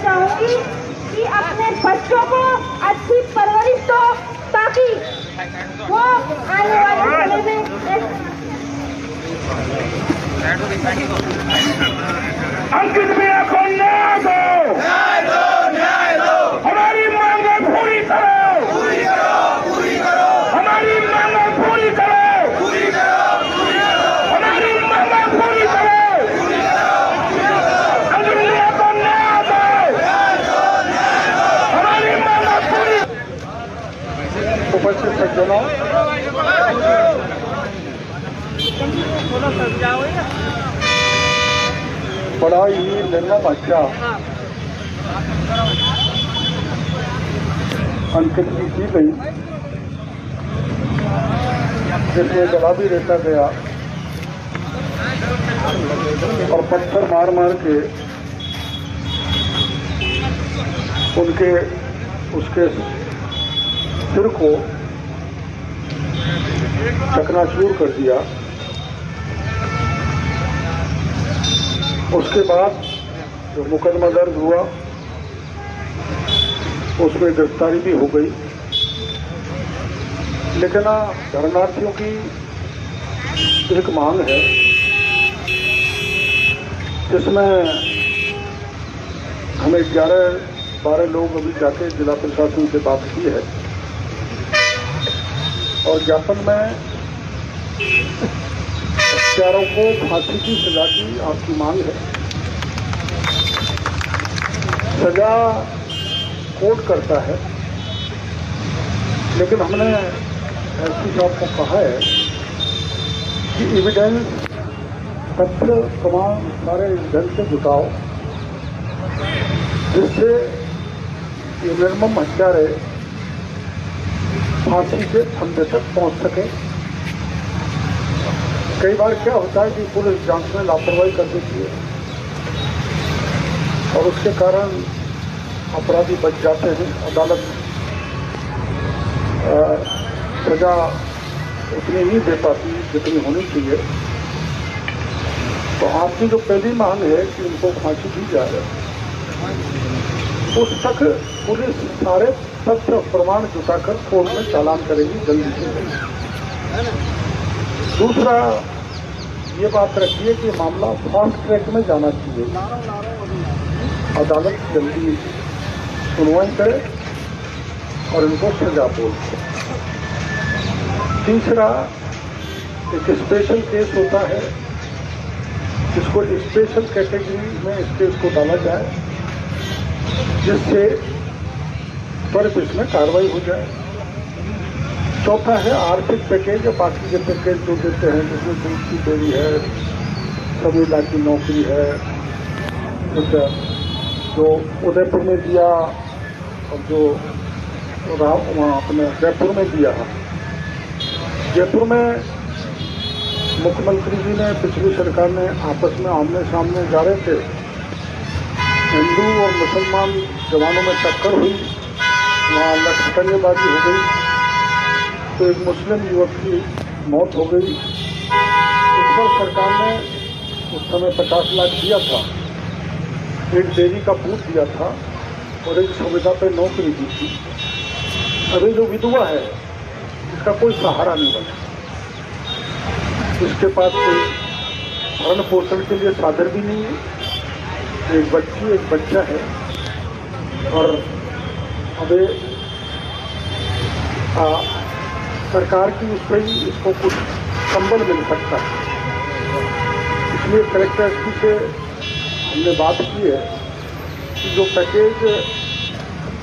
चाहूंगी कि अपने बच्चों को अच्छी परवरिश दो ताकि वो आने वाले समय में अंकित भैया को न्याय दो, न्याय दो, न्याय दो। हमारी मांगें पूरी करो, पूरी करो, पूरी करो। हमारी मांगें पूरी करो, पूरी करो, पूरी करो। हमारी मांगें पूरी करो, पूरी करो, पूरी करो। अंकित भैया को न्याय दो, न्याय दो, न्याय दो। हमारी मांगें पूरी। उपस्थित सज्जनों, बड़ा ही निर्मम हत्या अंकित की गई, जिसमें गला भी रेता गया और पत्थर मार मार के उसके सिर को चकनाचूर कर दिया। उसके बाद जो मुकदमा दर्ज हुआ उसमें गिरफ्तारी भी हो गई, लेकिन शरणार्थियों की एक मांग है जिसमें हमें 11-12 लोग अभी जाके जिला प्रशासन से बात की है और ज्ञापन में हत्यारों को फांसी की सजा की आपकी मांग है। सजा कोर्ट करता है, लेकिन हमने एसपी साहब को कहा है कि एविडेंस, तथ्य, प्रमाण सारे ढंग से जुटाओ जिससे ये निर्मम हत्यारे फांसी के फंदे तक पहुंच सके। कई बार क्या होता है कि पुलिस जांच में लापरवाही कर देती है और उसके कारण अपराधी बच जाते हैं। अदालत सजा उतनी नहीं दे पाती जितनी होनी चाहिए। तो आपकी जो पहली मांग है कि उनको फांसी दी जाए, उस तक पुलिस सारे तथ्य प्रमाण जुटाकर कोर्ट में चालान करेगी जल्दी से जल्दी। दूसरा ये बात रखिए कि मामला फास्ट ट्रैक में जाना चाहिए, अदालत जल्दी सुनवाई करे और इनको सजा बोल दे। तीसरा, एक स्पेशल केस होता है जिसको स्पेशल कैटेगरी में इस केस को डाला जाए जिससे त्वरित इसमें कार्रवाई हो जाए। चौथा है आर्थिक पैकेज और बाकी के पैकेज जो देते हैं, जिसमें दूध की डेयरी है, सभी लाख की नौकरी है, जो उदयपुर में दिया और जो वहाँ अपने जयपुर में दिया। जयपुर में मुख्यमंत्री जी ने, पिछली सरकार ने आपस में आमने सामने जा रहे थे, हिंदू और मुसलमान जवानों में टक्कर हुई, वहाँ लठपंजेबाजी हो गई तो एक मुस्लिम युवक की मौत हो गई। उस पर सरकार ने उस समय 50 लाख दिया था, एक डेयरी का बूथ दिया था और एक सुविधा पे नौकरी दी थी। अभी जो विधवा है इसका कोई सहारा नहीं बना, इसके पास कोई भरण पोषण के लिए साधन भी नहीं है। एक बच्ची, एक बच्चा है और अभी सरकार की उस पर ही इसको कुछ संबल मिल सकता है। इसलिए कलेक्टर एसपी से हमने बात की है कि जो पैकेज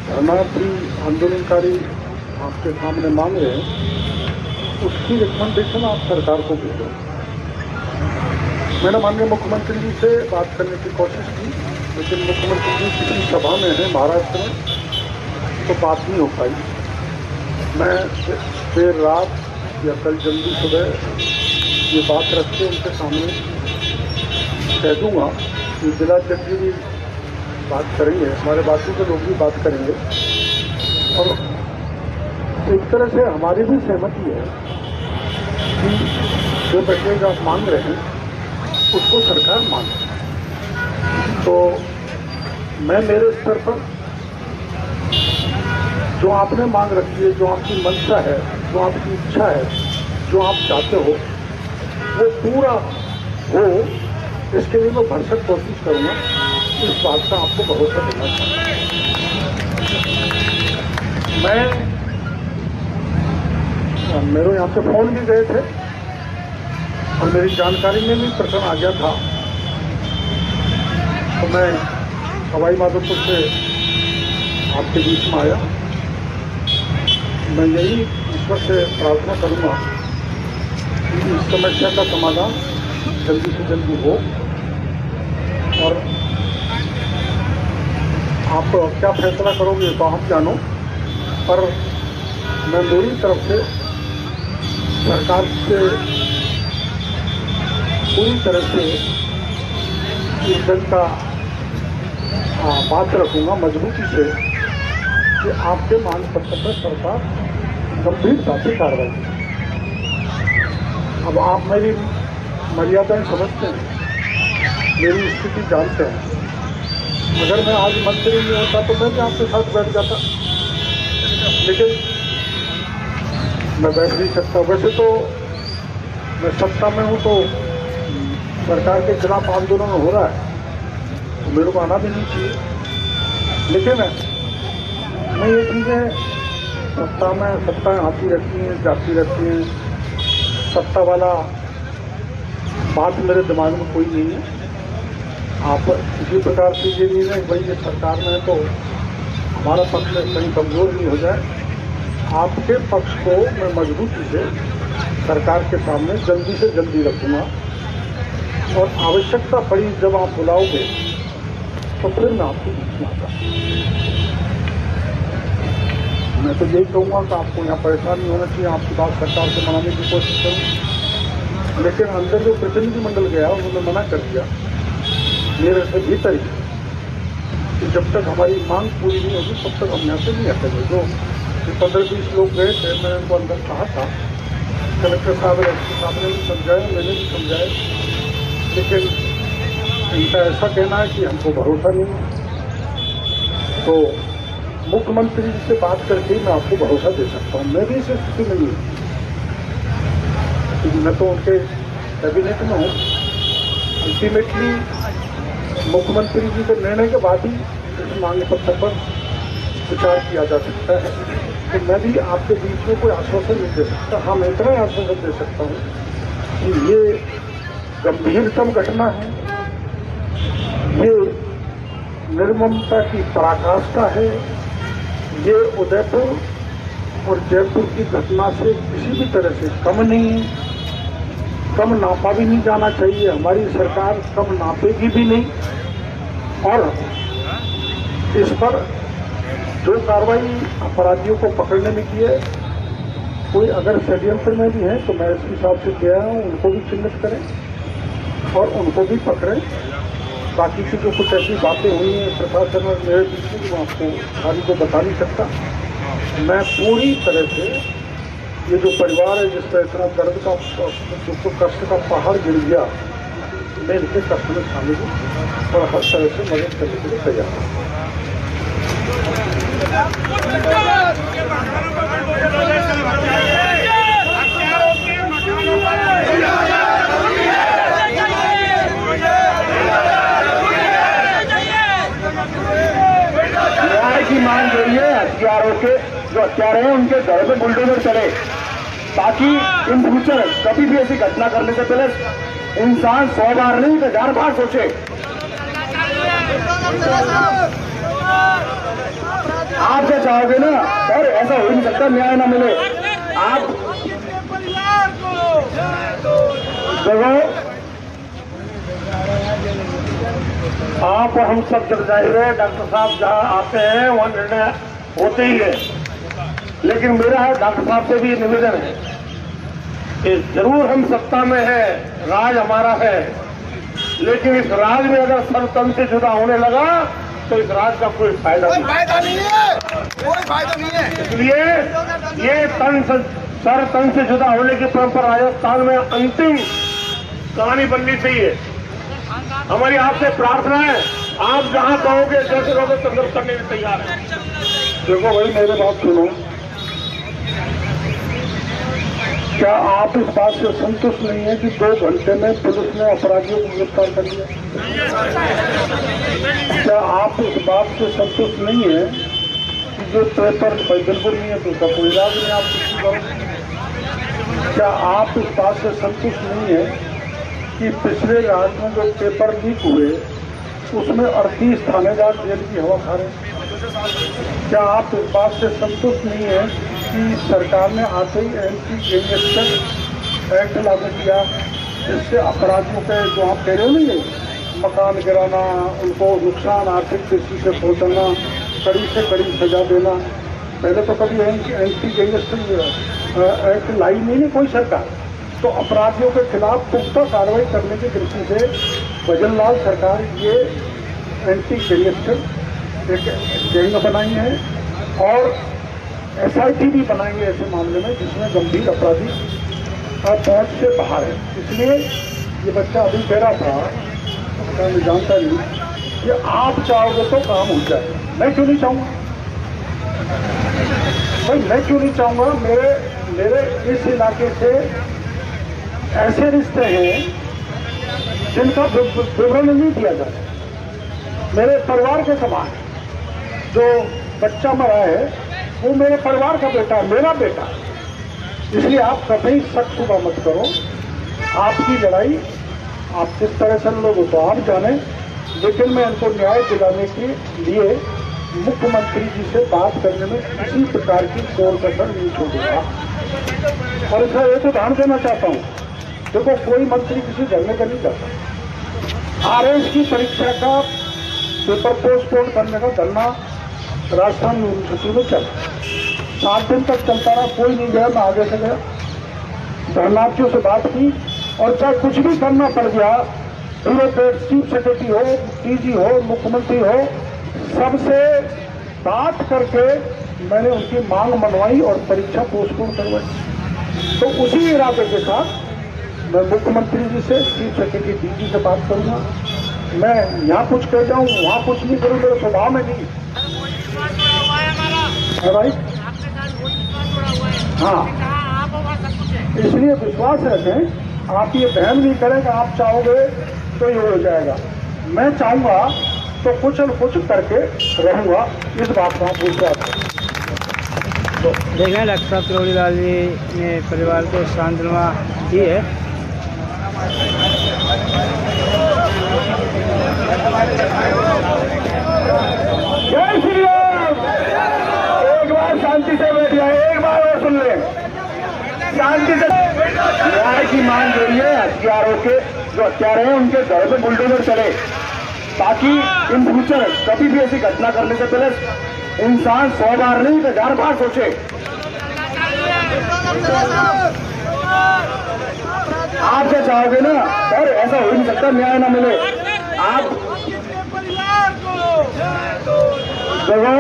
धरनार्थी आंदोलनकारी आपके सामने मांग रहे हैं उसकी रिकमेंडेशन आप सरकार को भेजो। मैंने माननीय मुख्यमंत्री जी से बात करने की कोशिश की, लेकिन मुख्यमंत्री जी किसी सभा में है महाराष्ट्र में, तो बात नहीं हो पाई। मैं देर रात या कल जल्दी सुबह ये बात रख के उनके सामने कह दूंगा कि जिलाध्यक्ष जी भी बात करेंगे, हमारे बाकी के लोग भी बात करेंगे और एक तरह से हमारी भी सहमति है कि जो पैकेज आप मांग रहे हैं उसको सरकार मांगे। तो मैं मेरे स्तर पर जो आपने मांग रखी है, जो आपकी मंशा है, जो आपकी इच्छा है, जो आप चाहते हो, वो पूरा हो, इसके लिए मैं भरसक कोशिश करूंगा। इस बात का आपको भरोसा देना चाहिए। मेरे यहाँ से फोन भी गए थे और मेरी जानकारी में भी प्रश्न आ गया था, तो मैं सवाई माधोपुर से आपके बीच में आया। मैं यही ईश्वर से प्रार्थना करूंगा कि इस समस्या का समाधान जल्दी से जल्दी हो, और आप क्या फैसला करोगे तो आप जानो, पर मैं मेरी तरफ से सरकार से पूरी तरह से इस जन का बात रखूंगा मजबूती से कि आपके मांग पत्र पर सरकार गंभीरता से कार्रवाई करे। अब आप मेरी मर्यादाएं समझते हैं, मेरी स्थिति जानते हैं। अगर मैं आज मंत्री नहीं होता तो मैं भी आपके साथ बैठ जाता, लेकिन मैं बैठ नहीं सकता। वैसे तो मैं सत्ता में हूँ, तो सरकार के खिलाफ आंदोलन हो रहा है, तो मेरे को आना भी नहीं चाहिए। लेकिन मैं ये चीज़ें सत्ताएं आती रहती हैं, जाती रहती हैं। सत्ता वाला बात मेरे दिमाग में कोई नहीं है। आप किसी प्रकार से ये नहीं है भाई ये सरकार में है तो हमारा पक्ष कहीं कमजोर नहीं हो जाए। आपके पक्ष को मैं मजबूती से सरकार के सामने जल्दी से जल्दी रखूँगा, और आवश्यकता पड़ी जब आप बुलाओगे तो फिर मैं आपको बीच में आता। मैं तो यही कहूँगा कि आपको यहाँ परेशान नहीं होना चाहिए। आपकी बात सरकार से मनाने की कोशिश करूँ, लेकिन अंदर जो प्रतिनिधिमंडल गया उन्होंने मना कर दिया मेरे से भीतर ही कि जब तक हमारी मांग पूरी नहीं होगी तब तक हम यहाँ से नहीं हटेंगे। जो 15-20 लोग गए थे, मैंने उनको अंदर कहा था, कलेक्टर साहब एसपी साहब ने भी समझाया, मैंने भी समझाया, लेकिन इनका ऐसा कहना है कि हमको भरोसा नहीं है। तो मुख्यमंत्री जी से बात करके मैं आपको भरोसा दे सकता हूँ। मैं भी इस स्थिति में नहीं हूँ क्योंकि मैं तो उनके कैबिनेट में हूँ। अल्टीमेटली मुख्यमंत्री जी के निर्णय के बाद ही इस मांग पत्र पर विचार किया जा सकता है। तो मैं भी आपके बीच में कोई आश्वासन नहीं दे सकता। हाँ, मैं इतना आश्वासन दे सकता हूँ कि ये गंभीरतम घटना है, ये निर्ममता की पराकाष्ठा है, ये उदयपुर और जयपुर की घटना से किसी भी तरह से कम नहीं है। कम नापा भी नहीं जाना चाहिए, हमारी सरकार कम नापेगी भी नहीं। और इस पर जो कार्रवाई अपराधियों को पकड़ने में की है, कोई अगर षड्यंत्र में भी है तो मैं एसपी साहब से गया हूँ, उनको भी चिन्हित करें और उनको भी पकड़ें। बाकी की जो कुछ ऐसी बातें हुई हैं प्रशासन और मेरे बीच में, मैं आपको सारी को बता नहीं सकता। मैं पूरी तरह से ये जो परिवार है जिसका इतना दर्द का जिसको कष्ट का पहाड़ गिर गया, मैं इनके कष्ट में शामिल हूँ और हर तरह से मदद करने के लिए तैयार हूँ। न्याय की मांग जो है हथियारों के जो हत्यारे हैं उनके घर पे बुलडोजर चले, ताकि इन फ्यूचर कभी भी ऐसी घटना करने से पहले इंसान 100 बार नहीं 1000 बार सोचे। आप क्या चाहोगे ना सर, ऐसा हो नहीं सकता न्याय ना मिले। आप देखो, आप हम सब जब जाहिर है डॉक्टर साहब जहाँ आते हैं वहाँ निर्णय होते ही है, लेकिन मेरा डॉक्टर साहब से भी निवेदन है कि जरूर हम सत्ता में है, राज हमारा है, लेकिन इस राज में अगर सरतन से जुदा होने लगा तो इस राज का कोई फायदा नहीं है। कोई फायदा नहीं है। इसलिए ये सर तन से जुदा होने की परंपरा राजस्थान में अंतिम कहानी बननी चाहिए। हमारी आपसे प्रार्थना है आप जहां कहोगे जैसे कहोगे संघर्ष करने में तैयार है। देखो भाई, मेरे बात सुनो। क्या आप इस बात से संतुष्ट नहीं है कि 2 घंटे में पुलिस ने अपराधियों को गिरफ्तार कर लिया? क्या आप इस बात से संतुष्ट नहीं है कि जो पेपर बिल्कुल नहीं है तो उसका कोई इलाज नहीं, आप कुछ करो? क्या आप इस बात से संतुष्ट नहीं है कि पिछले रात में जो पेपर लीक हुए उसमें 38 थानेदार जेल की हवा खा रहे हैं? क्या आप इस बात से संतुष्ट नहीं है कि सरकार ने आते ही एंटी गैंगस्टर एक्ट लागू किया, जिससे अपराधियों के जो आप कह रहे हो नहीं है, मकान गिराना, उनको नुकसान आर्थिक दृष्टि से पहुंचाना, कड़ी से कड़ी सजा देना। पहले तो कभी एंटी गैंगस्टर एक्ट लाई नहीं कोई सरकार, तो अपराधियों के खिलाफ पुख्ता कार्रवाई करने की दृष्टि से भजनलाल सरकार ये एंटी गैंगस्टर एक गैंग बनाई है और SIT भी बनाएंगे ऐसे मामले में जिसमें गंभीर अपराधी पहुंच से बाहर है। इसलिए ये बच्चा अभी कह रहा था, मैं जानता नहीं कि आप चाहोगे तो काम हो जाए। मैं क्यों नहीं चाहूँगा भाई, मैं क्यों नहीं चाहूँगा? मेरे इस इलाके से ऐसे रिश्ते हैं जिनका विवरण नहीं दिया जाता। मेरे परिवार के समान जो बच्चा मरा है वो मेरे परिवार का बेटा है, मेरा बेटा। इसलिए आप कभी शक शुबा मत करो। आपकी लड़ाई आप किस तरह से लोग तो आप जाने, लेकिन मैं इनको न्याय दिलाने के लिए मुख्यमंत्री जी से बात करने में किसी प्रकार की कोर कसर नहीं छोड़ूंगा। और इसका एक उदाहरण देना चाहता हूँ। देखो, कोई मंत्री किसी धरने का नहीं करता। RS की परीक्षा का पेपर पोस्टपोन करने का धरना राजस्थान यूनिवर्सिटी में चला, 7 दिन तक चलता रहा, कोई नहीं गया, मैं आगे से गया, धरनार्थियों से बात की, और चाहे कुछ भी करना पड़ गया, चीफ सेक्रेटरी हो, TG हो, मुख्यमंत्री हो, सबसे बात करके मैंने उनकी मांग मनवाई और परीक्षा पोस्टपोन करवाई। तो उसी इरादे के साथ मैं मुख्यमंत्री जी से, चीफ सेक्रेटरी DG से बात करूंगा। मैं यहाँ कुछ कह जाऊँ, वहाँ कुछ नहीं करूँ, मेरे स्वभाव में नहीं है भाई। हाँ, इसलिए विश्वास रखें, आप ये बहम नहीं करें कि आप चाहोगे तो ये हो जाएगा। मैं चाहूँगा तो कुछ न कुछ करके रहूँगा, इस बात का विश्वास है। देख रहे हैं डॉक्टर साहब किरोड़ीलाल जी ने परिवार को सांत्वना दी है। जय श्री राम। एक बार शांति से बैठ जाए, एक बार और सुन ले, शांति से। न्याय की मांग जो है हथियारों के, जो हथियार हैं उनके घर पे बुलडोजर चले, ताकि इन फ्यूचर कभी भी ऐसी घटना करने से पहले इंसान 100 बार नहीं 1000 बार सोचे। आप जो चाहोगे ना सर, ऐसा हो नहीं सकता न्याय ना मिले। आप देखो,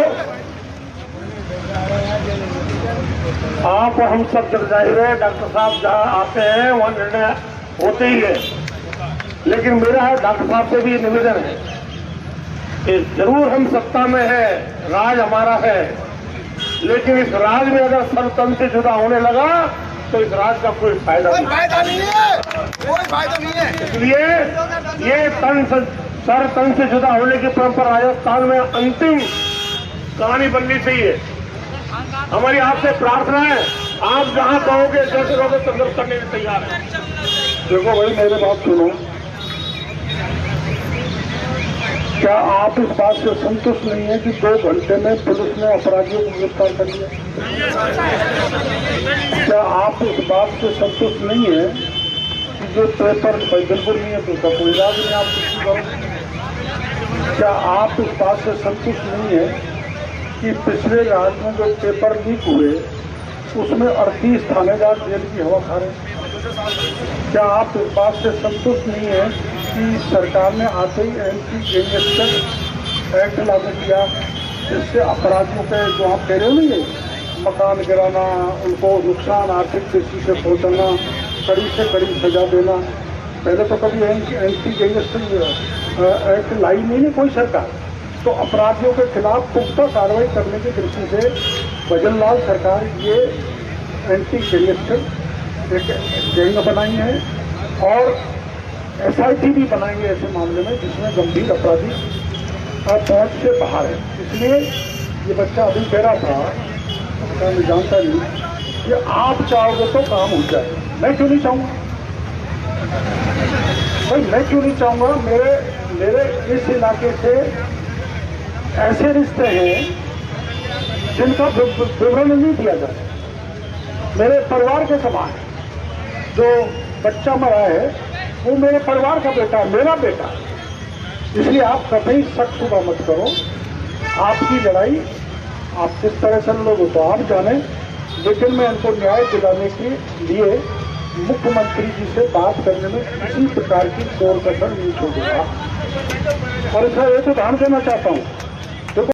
आप हम सब जब जाहिर है डॉक्टर साहब जहाँ आते हैं वहाँ निर्णय होते ही है, लेकिन मेरा डॉक्टर साहब से भी निवेदन है कि जरूर हम सत्ता में है, राज हमारा है, लेकिन इस राज में अगर सरतन से जुदा होने लगा तो इस राज का कोई फायदा नहीं है, कोई फायदा नहीं है। इसलिए ये सर तन से जुदा होने की परंपरा राजस्थान में अंतिम कहानी बननी चाहिए। हमारी आपसे प्रार्थना है, आप जहां कहोगे जैसे कहोगे संघर्ष करने में तैयार है। देखो भाई, मेरे बात सुनो। क्या आप इस बात से संतुष्ट नहीं है कि 2 घंटे में पुलिस ने अपराधियों को गिरफ्तार कर लिया? क्या आप इस बात से संतुष्ट नहीं है कि जो पेपर बिल्कुल नहीं है तो उसका कोई इलाज नहीं, आप कुछ करो? क्या आप इस बात से संतुष्ट नहीं है कि पिछले रात में जो पेपर लीक हुए उसमें 38 थानेदार जेल की हवा खा रहे हैं? क्या आप इस बात से संतुष्ट नहीं है कि सरकार ने आते ही एंटी गैंगस्टर एक्ट लागू किया, जिससे अपराधियों के जो आप कह रहे हो नहीं है, मकान गिराना, उनको नुकसान आर्थिक दृष्टि से पहुंचाना, कड़ी से कड़ी सजा देना। पहले तो कभी एंटी गैंगस्टर एक्ट लाई नहीं है कोई सरकार। तो अपराधियों के खिलाफ पुख्ता कार्रवाई करने की दृष्टि से भजनलाल सरकार ये एंटी गैंगस्टर एक गैंग बनाई है और SIT भी बनाएंगे ऐसे मामले में जिसमें गंभीर अपराधी पहुंच से बाहर है। इसलिए ये बच्चा अभी कह रहा था, मैं जानता नहीं कि आप चाहोगे तो काम हो जाए। मैं क्यों नहीं चाहूँगा भाई, मैं क्यों नहीं चाहूँगा। मेरे इस इलाके से ऐसे रिश्ते हैं जिनका विवरण नहीं दिया जाता। मेरे परिवार के समान जो बच्चा मरा है वो मेरे परिवार का बेटा, मेरा बेटा। इसलिए आप कभी शक शुबा मत करो। आपकी लड़ाई आप किस तरह से लोगे तो आप जाने, लेकिन मैं उनको न्याय दिलाने के लिए मुख्यमंत्री जी से बात करने में किसी प्रकार की कोर कसर नहीं छोड़ूंगा। और इसका एक उदाहरण देना चाहता हूँ।